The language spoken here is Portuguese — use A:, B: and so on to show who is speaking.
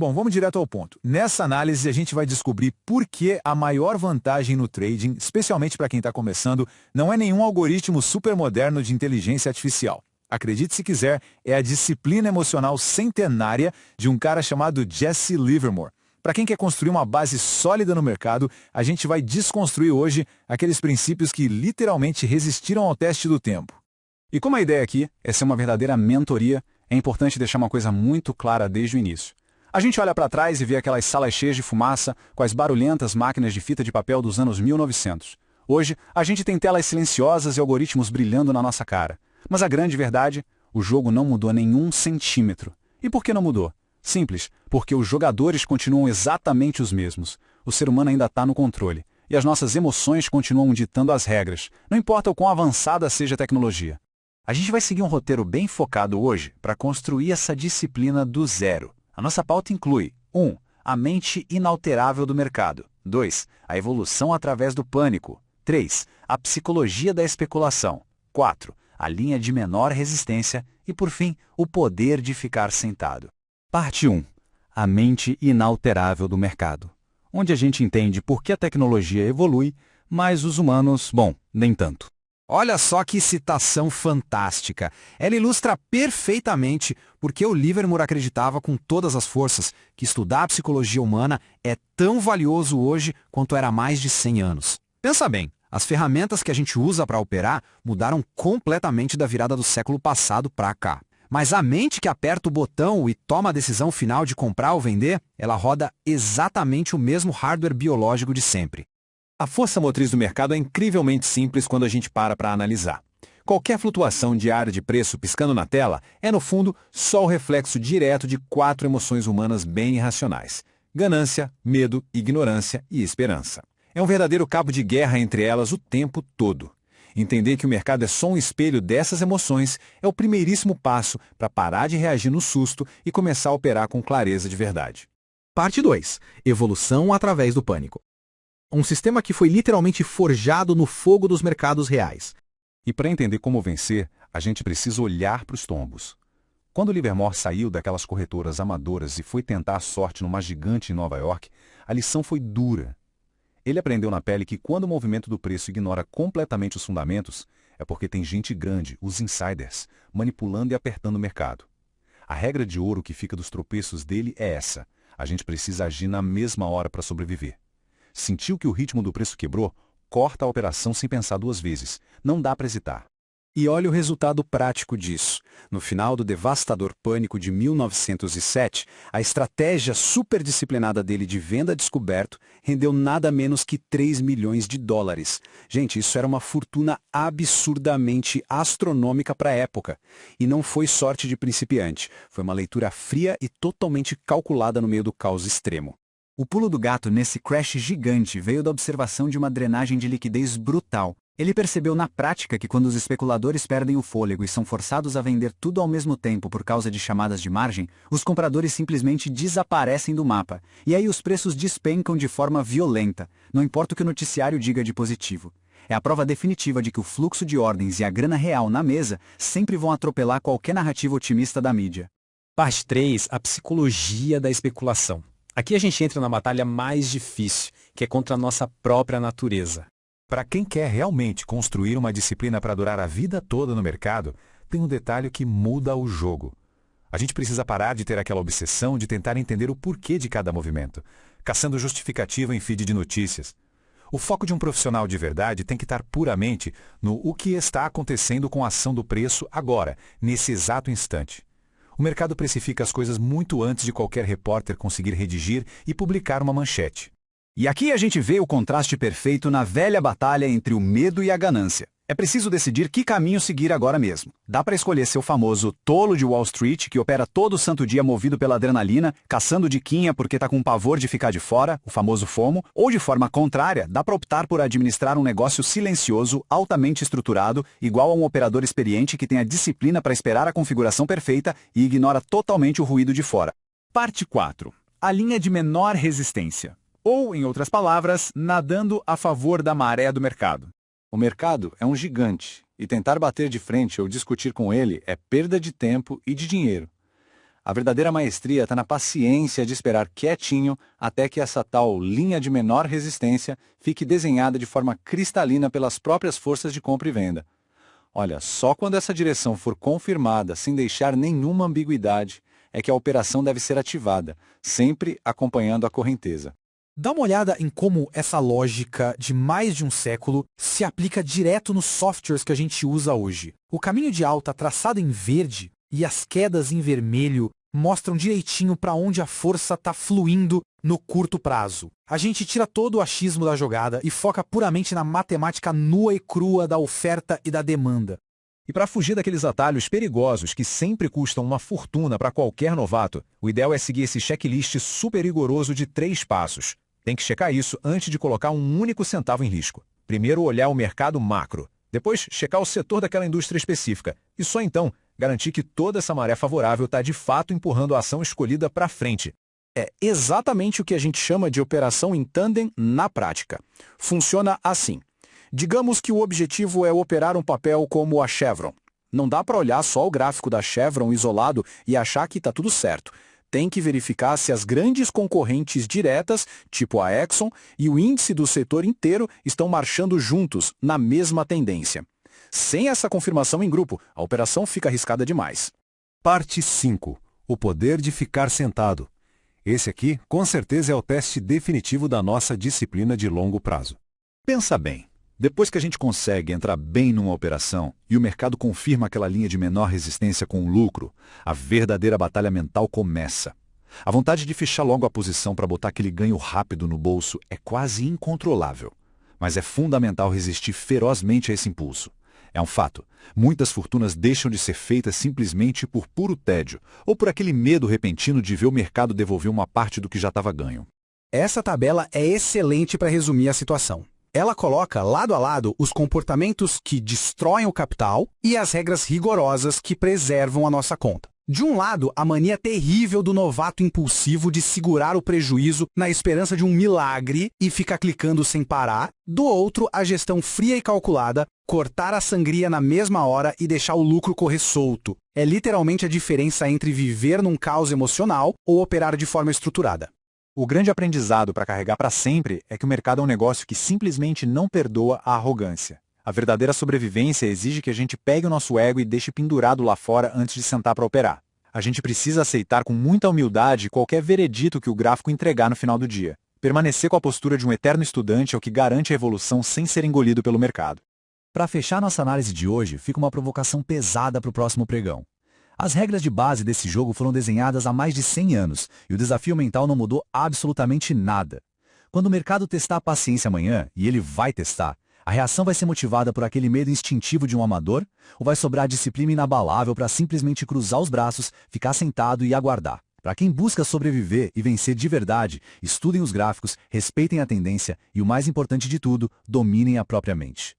A: Bom, vamos direto ao ponto. Nessa análise, a gente vai descobrir por que a maior vantagem no trading, especialmente para quem está começando, não é nenhum algoritmo supermoderno de inteligência artificial. Acredite se quiser, é a disciplina emocional centenária de um cara chamado Jesse Livermore. Para quem quer construir uma base sólida no mercado, a gente vai desconstruir hoje aqueles princípios que literalmente resistiram ao teste do tempo.
B: E como a ideia aqui é ser uma verdadeira mentoria, é importante deixar uma coisa muito clara desde o início. A gente olha para trás e vê aquelas salas cheias de fumaça com as barulhentas máquinas de fita de papel dos anos 1900. Hoje, a gente tem telas silenciosas e algoritmos brilhando na nossa cara. Mas a grande verdade, o jogo não mudou nenhum centímetro. E por que não mudou? Simples, porque os jogadores continuam exatamente os mesmos. O ser humano ainda está no controle. E as nossas emoções continuam ditando as regras, não importa o quão avançada seja a tecnologia. A gente vai seguir um roteiro bem focado hoje para construir essa disciplina do zero. A nossa pauta inclui 1. A mente inalterável do mercado. 2. A evolução através do pânico. 3. A psicologia da especulação. 4. A linha de menor resistência. E, por fim, o poder de ficar sentado. Parte 1. A mente inalterável do mercado. Onde a gente entende por que a tecnologia evolui, mas os humanos, bom, nem tanto.
C: Olha só que citação fantástica. Ela ilustra perfeitamente porque o Livermore acreditava com todas as forças que estudar a psicologia humana é tão valioso hoje quanto era há mais de 100 anos. Pensa bem, as ferramentas que a gente usa para operar mudaram completamente da virada do século passado para cá. Mas a mente que aperta o botão e toma a decisão final de comprar ou vender, ela roda exatamente o mesmo hardware biológico de sempre.
B: A força motriz do mercado é incrivelmente simples quando a gente para analisar. Qualquer flutuação diária de preço piscando na tela é, no fundo, só o reflexo direto de 4 emoções humanas bem irracionais: ganância, medo, ignorância e esperança. É um verdadeiro cabo de guerra entre elas o tempo todo. Entender que o mercado é só um espelho dessas emoções é o primeiríssimo passo para parar de reagir no susto e começar a operar com clareza de verdade.
C: Parte 2. Evolução através do pânico. Um sistema que foi literalmente forjado no fogo dos mercados reais.
B: E para entender como vencer, a gente precisa olhar para os tombos. Quando Livermore saiu daquelas corretoras amadoras e foi tentar a sorte numa gigante em Nova York, a lição foi dura. Ele aprendeu na pele que quando o movimento do preço ignora completamente os fundamentos, é porque tem gente grande, os insiders, manipulando e apertando o mercado. A regra de ouro que fica dos tropeços dele é essa: a gente precisa agir na mesma hora para sobreviver. Sentiu que o ritmo do preço quebrou? Corta a operação sem pensar 2 vezes. Não dá para hesitar.
C: E olha o resultado prático disso. No final do devastador pânico de 1907, a estratégia superdisciplinada dele de venda descoberto rendeu nada menos que 3 milhões de dólares. Gente, isso era uma fortuna absurdamente astronômica para a época. E não foi sorte de principiante. Foi uma leitura fria e totalmente calculada no meio do caos extremo. O pulo do gato nesse crash gigante veio da observação de uma drenagem de liquidez brutal. Ele percebeu na prática que quando os especuladores perdem o fôlego e são forçados a vender tudo ao mesmo tempo por causa de chamadas de margem, os compradores simplesmente desaparecem do mapa. E aí os preços despencam de forma violenta, não importa o que o noticiário diga de positivo. É a prova definitiva de que o fluxo de ordens e a grana real na mesa sempre vão atropelar qualquer narrativa otimista da mídia.
D: Parte 3. A psicologia da especulação. Aqui a gente entra na batalha mais difícil, que é contra a nossa própria natureza.
A: Para quem quer realmente construir uma disciplina para durar a vida toda no mercado, tem um detalhe que muda o jogo. A gente precisa parar de ter aquela obsessão de tentar entender o porquê de cada movimento, caçando justificativa em feed de notícias. O foco de um profissional de verdade tem que estar puramente no o que está acontecendo com a ação do preço agora, nesse exato instante. O mercado precifica as coisas muito antes de qualquer repórter conseguir redigir e publicar uma manchete.
C: E aqui a gente vê o contraste perfeito na velha batalha entre o medo e a ganância. É preciso decidir que caminho seguir agora mesmo. Dá para escolher ser o famoso tolo de Wall Street, que opera todo santo dia movido pela adrenalina, caçando diquinha porque tá com pavor de ficar de fora, o famoso FOMO, ou de forma contrária, dá para optar por administrar um negócio silencioso, altamente estruturado, igual a um operador experiente que tem a disciplina para esperar a configuração perfeita e ignora totalmente o ruído de fora. Parte 4. A linha de menor resistência. Ou, em outras palavras, nadando a favor da maré do mercado.
B: O mercado é um gigante, e tentar bater de frente ou discutir com ele é perda de tempo e de dinheiro. A verdadeira maestria está na paciência de esperar quietinho até que essa tal linha de menor resistência fique desenhada de forma cristalina pelas próprias forças de compra e venda. Olha, só quando essa direção for confirmada sem deixar nenhuma ambiguidade é que a operação deve ser ativada, sempre acompanhando a correnteza.
E: Dá uma olhada em como essa lógica de mais de um século se aplica direto nos softwares que a gente usa hoje. O caminho de alta traçado em verde e as quedas em vermelho mostram direitinho para onde a força está fluindo no curto prazo. A gente tira todo o achismo da jogada e foca puramente na matemática nua e crua da oferta e da demanda.
A: E para fugir daqueles atalhos perigosos que sempre custam uma fortuna para qualquer novato, o ideal é seguir esse checklist super rigoroso de 3 passos. Tem que checar isso antes de colocar um único centavo em risco. Primeiro olhar o mercado macro, depois checar o setor daquela indústria específica e só então garantir que toda essa maré favorável está de fato empurrando a ação escolhida para frente.
C: É exatamente o que a gente chama de operação em tandem na prática. Funciona assim. Digamos que o objetivo é operar um papel como a Chevron. Não dá para olhar só o gráfico da Chevron isolado e achar que está tudo certo. Tem que verificar se as grandes concorrentes diretas, tipo a Exxon, e o índice do setor inteiro estão marchando juntos, na mesma tendência. Sem essa confirmação em grupo, a operação fica arriscada demais.
F: Parte 5. O poder de ficar sentado. Esse aqui, com certeza, é o teste definitivo da nossa disciplina de longo prazo.
B: Pensa bem. Depois que a gente consegue entrar bem numa operação e o mercado confirma aquela linha de menor resistência com o lucro, a verdadeira batalha mental começa. A vontade de fechar logo a posição para botar aquele ganho rápido no bolso é quase incontrolável. Mas é fundamental resistir ferozmente a esse impulso. É um fato. Muitas fortunas deixam de ser feitas simplesmente por puro tédio ou por aquele medo repentino de ver o mercado devolver uma parte do que já estava ganho.
E: Essa tabela é excelente para resumir a situação. Ela coloca lado a lado os comportamentos que destroem o capital e as regras rigorosas que preservam a nossa conta. De um lado, a mania terrível do novato impulsivo de segurar o prejuízo na esperança de um milagre e ficar clicando sem parar. Do outro, a gestão fria e calculada, cortar a sangria na mesma hora e deixar o lucro correr solto. É literalmente a diferença entre viver num caos emocional ou operar de forma estruturada.
B: O grande aprendizado para carregar para sempre é que o mercado é um negócio que simplesmente não perdoa a arrogância. A verdadeira sobrevivência exige que a gente pegue o nosso ego e deixe pendurado lá fora antes de sentar para operar. A gente precisa aceitar com muita humildade qualquer veredito que o gráfico entregar no final do dia. Permanecer com a postura de um eterno estudante é o que garante a evolução sem ser engolido pelo mercado.
G: Para fechar nossa análise de hoje, fica uma provocação pesada para o próximo pregão. As regras de base desse jogo foram desenhadas há mais de 100 anos e o desafio mental não mudou absolutamente nada. Quando o mercado testar a paciência amanhã, e ele vai testar, a reação vai ser motivada por aquele medo instintivo de um amador ou vai sobrar disciplina inabalável para simplesmente cruzar os braços, ficar sentado e aguardar? Para quem busca sobreviver e vencer de verdade, estudem os gráficos, respeitem a tendência e, o mais importante de tudo, dominem a própria mente.